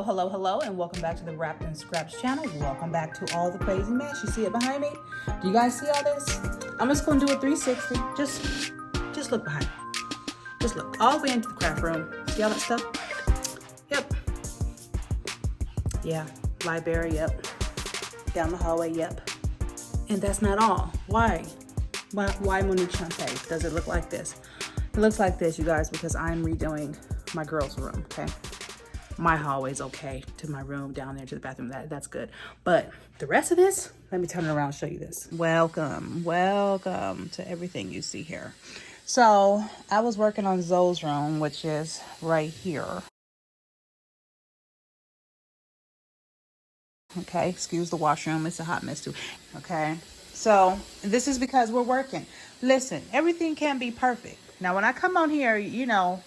Hello, and welcome back to the Wrapped in Scraps channel. Welcome back to all the crazy mess. You see it behind me? Do you guys see all this? I'm just gonna do a 360. Just look behind me. Just look all the way into the craft room. See all that stuff? Yep. Yeah, library, yep. Down the hallway, yep. And that's not all. Why Monique Chante? Does it look like this? It looks like this, you guys, because I'm redoing my girls' room, okay? My hallway's okay to my room down there to the bathroom. That's good. But the rest of this, let me turn it around and show you this. Welcome to everything you see here. So I was working on Zoe's room, which is right here. Okay, excuse the washroom. It's a hot mess too. Okay, so this is because we're working. Listen, everything can't be perfect. Now, when I come on here, you know,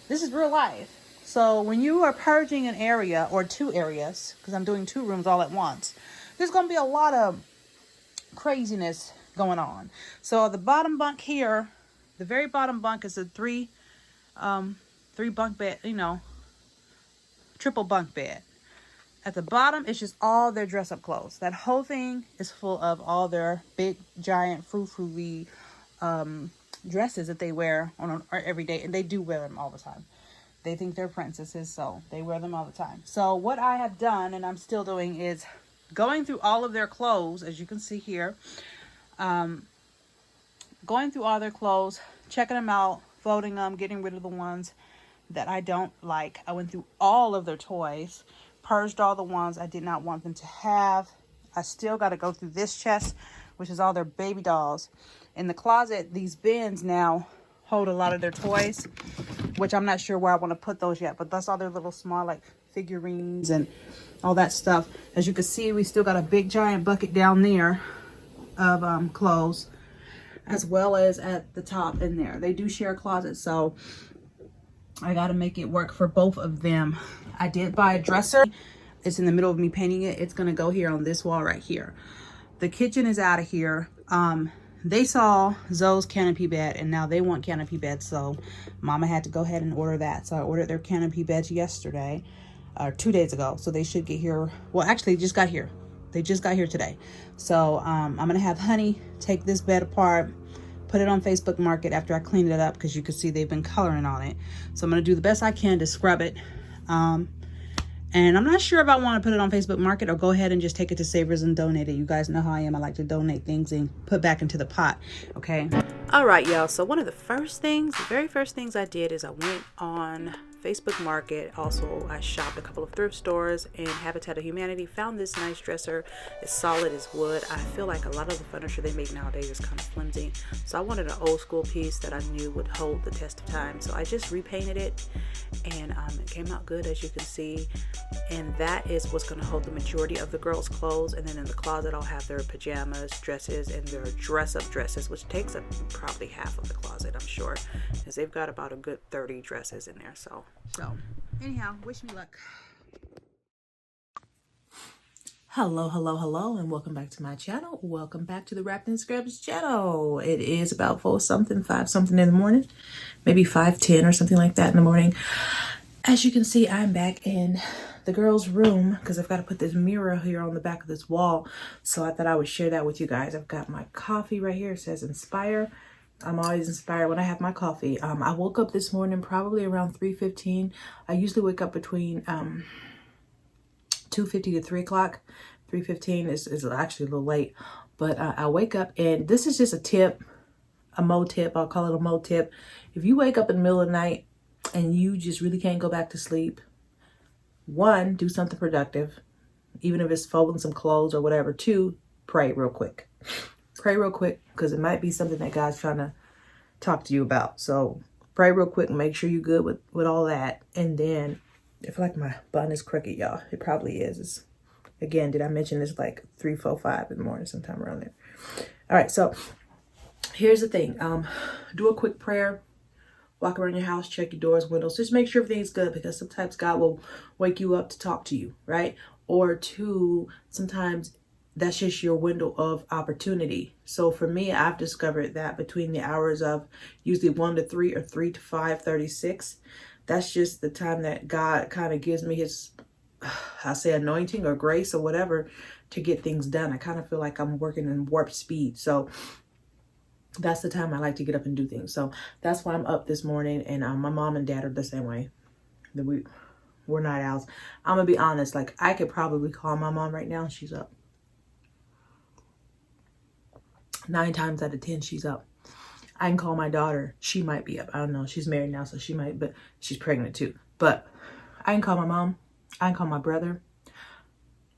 this is real life. So when you are purging an area or two areas, because I'm doing two rooms all at once, there's going to be a lot of craziness going on. So the bottom bunk here, the very bottom bunk is a three bunk bed, you know, triple bunk bed. At the bottom, it's just all their dress up clothes. That whole thing is full of all their big, giant, frou-frou-y dresses that they wear on every day. And they do wear them all the time. They think they're princesses, so they wear them all the time. So what I have done, and I'm still doing, is going through all of their clothes, as you can see here. Going through all their clothes, checking them out, folding them, getting rid of the ones that I don't like. I went through all of their toys, purged all the ones I did not want them to have. I still got to go through this chest, which is all their baby dolls. In the closet, these bins now hold a lot of their toys, which I'm not sure where I want to put those yet, but that's all their little small like figurines and all that stuff. As you can see, we still got a big giant bucket down there of clothes, as well as at the top in there. They do share a closet, so I got to make it work for both of them. I did buy a dresser. It's in the middle of me painting it. It's going to go here on this wall right here. The kitchen is out of here. They saw Zoe's canopy bed, and now they want canopy beds, so Mama had to go ahead and order that. So I ordered their canopy beds yesterday, or 2 days ago. So they should get here. Well, actually, they just got here. They just got here today. So I'm going to have Honey take this bed apart, put it on Facebook Market after I clean it up, because you can see they've been coloring on it. So I'm going to do the best I can to scrub it. And I'm not sure if I want to put it on Facebook Market or go ahead and just take it to Savers and donate it. You guys know how I am. I like to donate things and put back into the pot. Okay. All right, y'all. So one of the very first things I did is I went on Facebook Market. Also, I shopped a couple of thrift stores, and Habitat of Humanity found this nice dresser. It's solid as wood. I feel like a lot of the furniture they make nowadays is kind of flimsy. So I wanted an old school piece that I knew would hold the test of time. So I just repainted it, and it came out good, as you can see. And that is what's going to hold the majority of the girls' clothes. And then in the closet, I'll have their pajamas, dresses, and their dress-up dresses, which takes up probably half of the closet, I'm sure, because they've got about a good 30 dresses in there. So anyhow, wish me luck. Hello, and welcome back to my channel. Welcome back to the Wrapped in Scraps channel. It is about 5 something in the morning, maybe 5:10 or something like that in the morning. As you can see, I'm back in the girls' room because I've got to put this mirror here on the back of this wall. So I thought I would share that with you guys. I've got my coffee right here. It says Inspire. I'm always inspired when I have my coffee. I woke up this morning probably around 3:15. I usually wake up between 2:50 to 3 o'clock. 3:15 is actually a little late. But I wake up, and this is just a tip, a mo tip. I'll call it a mo tip. If you wake up in the middle of the night and you just really can't go back to sleep, one, do something productive, even if it's folding some clothes or whatever. Two, pray real quick. Pray real quick, because it might be something that God's trying to talk to you about. So pray real quick and make sure you're good with all that. And then, I feel like my bun is crooked, y'all. It probably is. Again, did I mention this like 3, 4, 5 in the morning, sometime around there? All right, so here's the thing. Do a quick prayer. Walk around your house, check your doors, windows. Just make sure everything's good, because sometimes God will wake you up to talk to you, right? Or two, sometimes that's just your window of opportunity. So for me, I've discovered that between the hours of usually 1 to 3 or 3 to 5:36, that's just the time that God kind of gives me his I say anointing or grace or whatever to get things done. I kind of feel like I'm working in warp speed. So that's the time I like to get up and do things. So that's why I'm up this morning. And my mom and dad are the same way. We're night owls. I'm gonna be honest, like I could probably call my mom right now. She's up. 9 times out of 10, she's up. I can call my daughter. She might be up. I don't know. She's married now, so she might, but she's pregnant too. But I can call my mom. I can call my brother.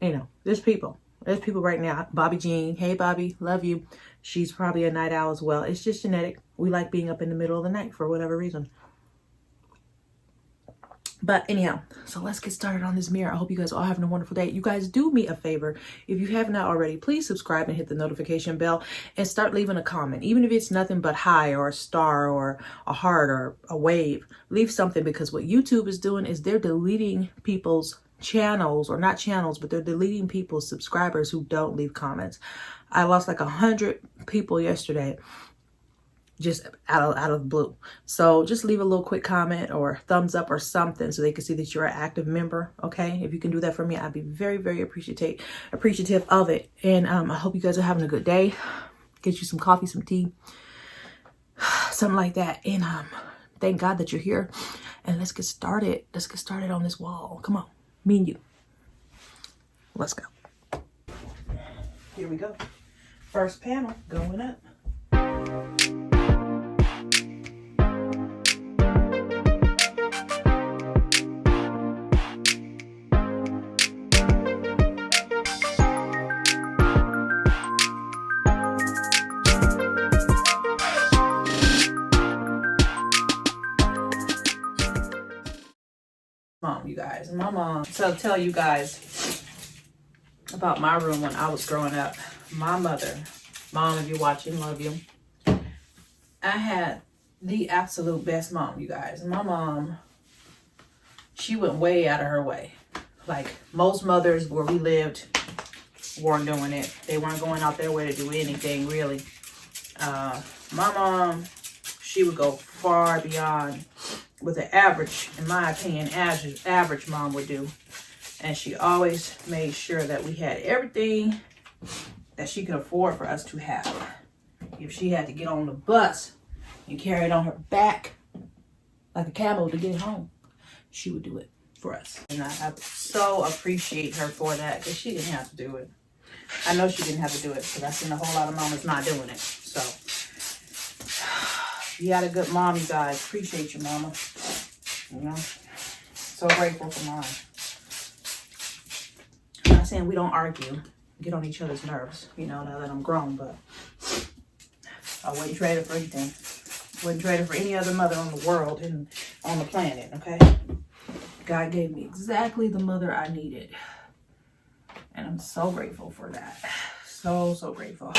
You know, there's people. There's people right now. Bobby Jean. Hey, Bobby. Love you. She's probably a night owl as well. It's just genetic. We like being up in the middle of the night for whatever reason. But anyhow, so let's get started on this mirror. I hope you guys are all having a wonderful day. You guys do me a favor. If you have not already, please subscribe and hit the notification bell and start leaving a comment. Even if it's nothing but hi or a star or a heart or a wave, leave something, because what YouTube is doing is they're deleting people's channels, or not channels, but they're deleting people's subscribers who don't leave comments. I lost like 100 people yesterday, just out of the blue. So just leave a little quick comment or thumbs up or something so they can see that you're an active member. Okay, if you can do that for me, I'd be very, very appreciative of it. And I hope you guys are having a good day. Get you some coffee, some tea, something like that. And thank God that you're here. And let's get started. Let's get started on this wall. Come on, me and you. Let's go. Here we go. First panel going up. Mom, you guys, my mom. So I'll tell you guys about my room when I was growing up. My mother, mom, if you're watching, love you. I had the absolute best mom, you guys. My mom, she went way out of her way. Like most mothers where we lived weren't doing it. They weren't going out their way to do anything really. My mom, she would go far beyond what the average, in my opinion, average mom would do. And she always made sure that we had everything that she could afford for us to have. If she had to get on the bus and carry it on her back like a camel to get home, she would do it for us. And I so appreciate her for that, because she didn't have to do it. I know she didn't have to do it, because I've seen a whole lot of mamas not doing it. So you had a good mom, you guys. Appreciate you, mama. You know, so grateful for mine. I'm not saying we don't argue, get on each other's nerves, you know, now that I'm grown, but I wouldn't trade her for anything. Wouldn't trade her for any other mother in the world and on the planet, okay? God gave me exactly the mother I needed. And I'm so grateful for that. So grateful.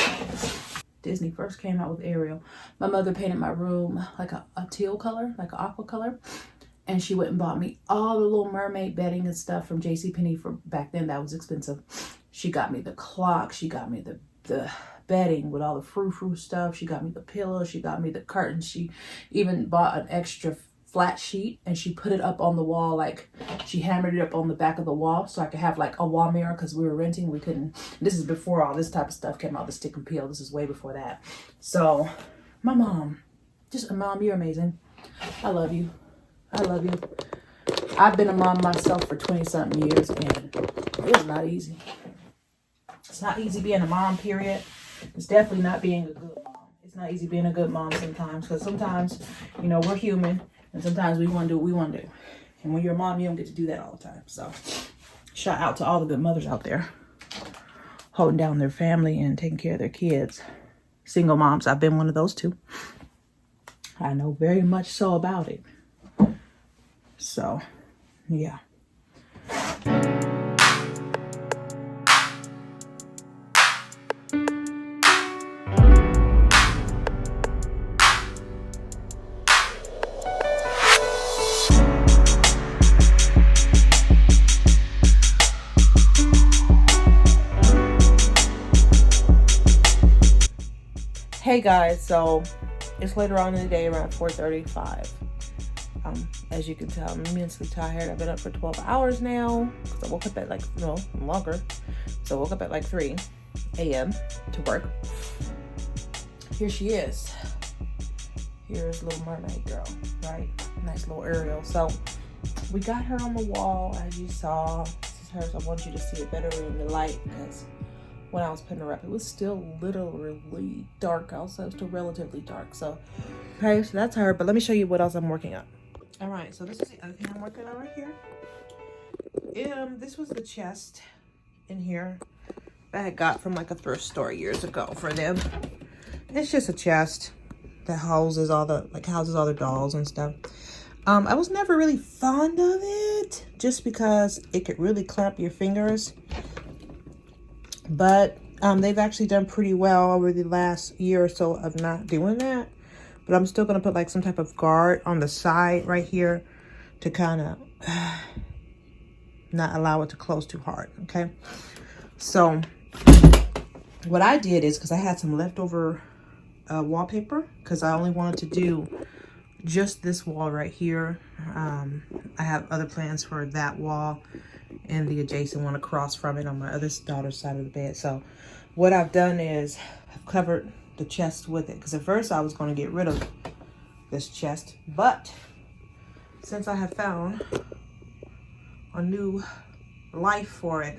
Disney first came out with Ariel, my mother painted my room like a teal color, like an aqua color. And she went and bought me all the little mermaid bedding and stuff from JCPenney. For back then, that was expensive. She got me the clock. She got me the bedding with all the frou-frou stuff. She got me the pillows. She got me the curtains. She even bought an extra flat sheet and she put it up on the wall. Like she hammered it up on the back of the wall so I could have like a wall mirror, because we were renting. We couldn't. This is before all this type of stuff came out, the stick and peel. This is way before that. So my mom, just a mom, you're amazing. I love you. I love you. I've been a mom myself for 20-something years, and it's not easy. It's not easy being a mom, period. It's definitely not being a good mom. It's not easy being a good mom sometimes, because sometimes, you know, we're human, and sometimes we want to do what we want to do. And when you're a mom, you don't get to do that all the time. So shout out to all the good mothers out there holding down their family and taking care of their kids. Single moms, I've been one of those too. I know very much so about it. So, yeah. Hey guys, so it's later on in the day, around 4:35. As you can tell, I'm immensely tired. I've been up for 12 hours now because I woke up at like, no, longer. So I woke up at like 3 a.m. to work. Here she is. Here's little mermaid girl, right? Nice little Ariel. So we got her on the wall, as you saw. This is hers. I want you to see it better in the light because when I was putting her up, it was still literally dark outside. It was still relatively dark. So, okay, so that's her. But let me show you what else I'm working on. All right, so this is the other thing I'm working on right here. This was the chest in here that I got from like a thrift store years ago for them. It's just a chest that houses all the dolls and stuff. I was never really fond of it just because it could really clamp your fingers. But they've actually done pretty well over the last year or so of not doing that. But I'm still going to put like some type of guard on the side right here to kind of not allow it to close too hard. Okay. So what I did is, because I had some leftover wallpaper, because I only wanted to do just this wall right here. I have other plans for that wall and the adjacent one across from it on my other daughter's side of the bed. So what I've done is I've covered the chest with it, because at first I was going to get rid of this chest, but since I have found a new life for it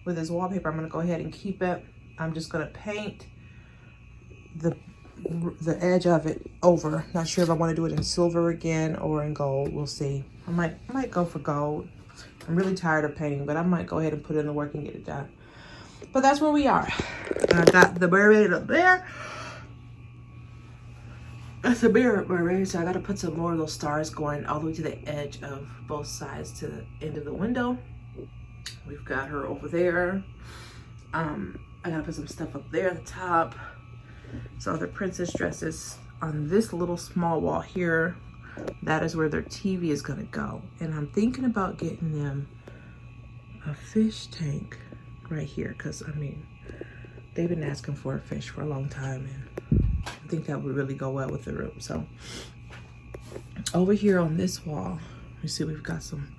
with this wallpaper, I'm going to go ahead and keep it. I'm just going to paint the edge of it over. Not sure if I want to do it in silver again or in gold. We'll see. I might go for gold. I'm really tired of painting, but I might go ahead and put in the work and get it done. But that's where we are. I got the mermaid up there. That's a mermaid, so I got to put some more of those stars going all the way to the edge of both sides to the end of the window. We've got her over there. I got to put some stuff up there at the top. So the princess dresses on this little small wall here. That is where their TV is going to go. And I'm thinking about getting them a fish tank right here, because I mean, they've been asking for a fish for a long time, and I think that would really go well with the room. So over here on this wall, you see we've got some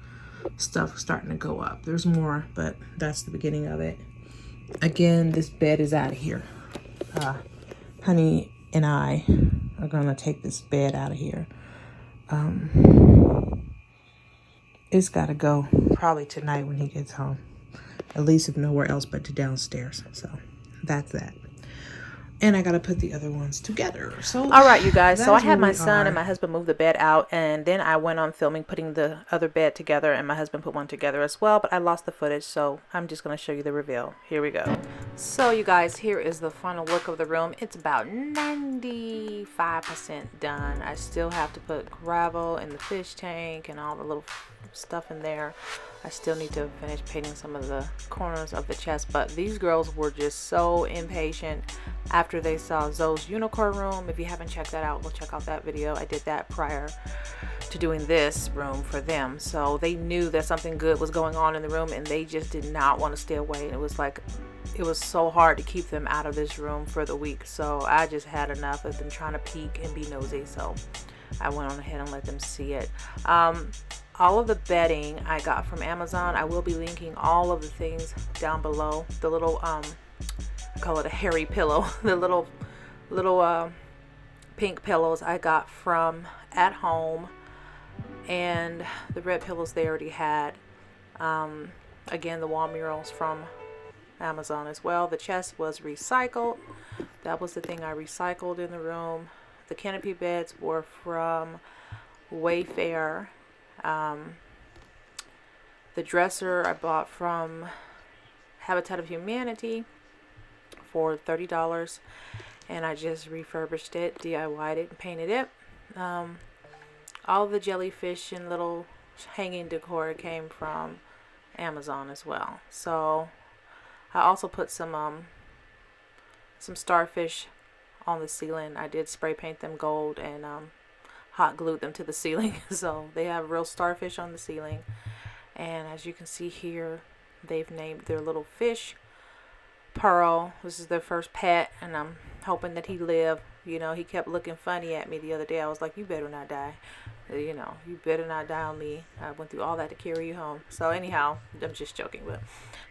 stuff starting to go up. There's more, but that's the beginning of it. Again, this bed is out of here. Honey and I are gonna take this bed out of here. It's gotta go probably tonight when he gets home, at least if nowhere else but to downstairs. So that's that. And I gotta put the other ones together. So all right, you guys, so I had my son and my husband move the bed out, and then I went on filming putting the other bed together, and my husband put one together as well, but I lost the footage, so I'm just going to show you the reveal. Here we go. So you guys, here is the final look of the room. It's about 95% done. I still have to put gravel in the fish tank and all the little stuff in there. I still need to finish painting some of the corners of the chest, but these girls were just so impatient after they saw Zoe's unicorn room. If you haven't checked that out, go check out that video. I did that prior to doing this room for them, so they knew that something good was going on in the room, and they just did not want to stay away. It was like, it was so hard to keep them out of this room for the week, so I just had enough of them trying to peek and be nosy, so I went on ahead and let them see it. All of the bedding I got from Amazon. I will be linking all of the things down below. The little I call it a hairy pillow. The little pink pillows I got from At Home, and the red pillows they already had. Again, the wall murals from Amazon as well. The chest was recycled. That was the thing I recycled in the room. The canopy beds were from Wayfair. The dresser I bought from Habitat of Humanity for $30, and I just refurbished it, DIY'd it, and painted it. All the jellyfish and little hanging decor came from Amazon as well. So I also put some starfish on the ceiling. I did spray paint them gold and hot glued them to the ceiling. So they have real starfish on the ceiling. And as you can see here, they've named their little fish Pearl. This is their first pet, and I'm hoping that he lived. You know, he kept looking funny at me the other day. I was like, you better not die. You know, you better not die on me. I went through all that to carry you home. So anyhow, I'm just joking. But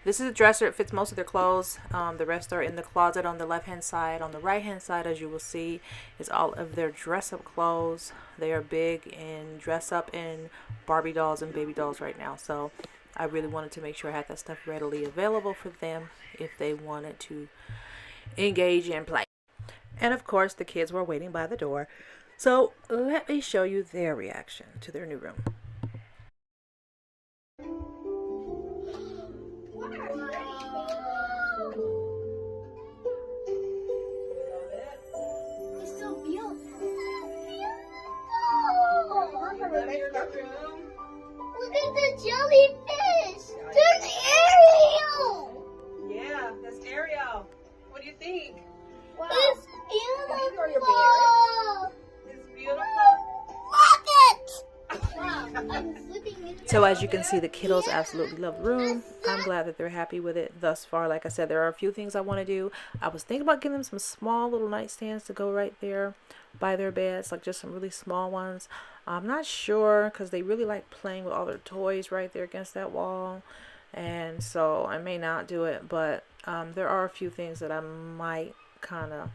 this is a dresser. It fits most of their clothes. The rest are in the closet on the left hand side. On the right hand side, as you will see, is all of their dress up clothes. They are big in dress up and Barbie dolls and baby dolls right now. So I really wanted to make sure I had that stuff readily available for them if they wanted to engage and play. And of course, the kids were waiting by the door. So let me show you their reaction to their new room. It's so beautiful. Look at the jellyfish. There's Ariel. Yeah, that's Ariel. What do you think? Wow. It's beautiful. It's beautiful. Look it. Wow. I'm flipping it. So as you can see, the kiddos absolutely love the room. I'm glad that they're happy with it thus far. Like I said, there are a few things I want to do. I was thinking about getting them some small little nightstands to go right there by their beds, like just some really small ones. I'm not sure because they really like playing with all their toys right there against that wall. And so I may not do it, but there are a few things that I might kind of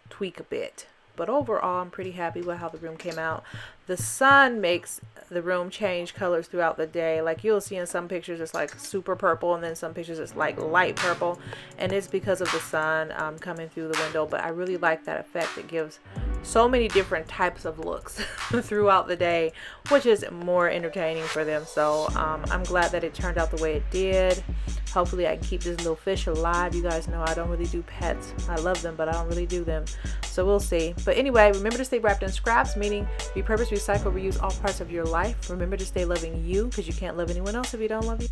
tweak a bit. But overall, I'm pretty happy with how the room came out. The sun makes the room change colors throughout the day. Like you'll see in some pictures it's like super purple, and then some pictures it's like light purple, and it's because of the sun coming through the window. But I really like that effect. It gives so many different types of looks throughout the day, which is more entertaining for them. So I'm glad that it turned out the way it did. Hopefully I can keep this little fish alive. You guys know I don't really do pets. I love them, but I don't really do them. So we'll see. But anyway, remember to stay wrapped in scraps, meaning repurpose, recycle, reuse all parts of your life. Remember to stay loving you, because you can't love anyone else if you don't love you.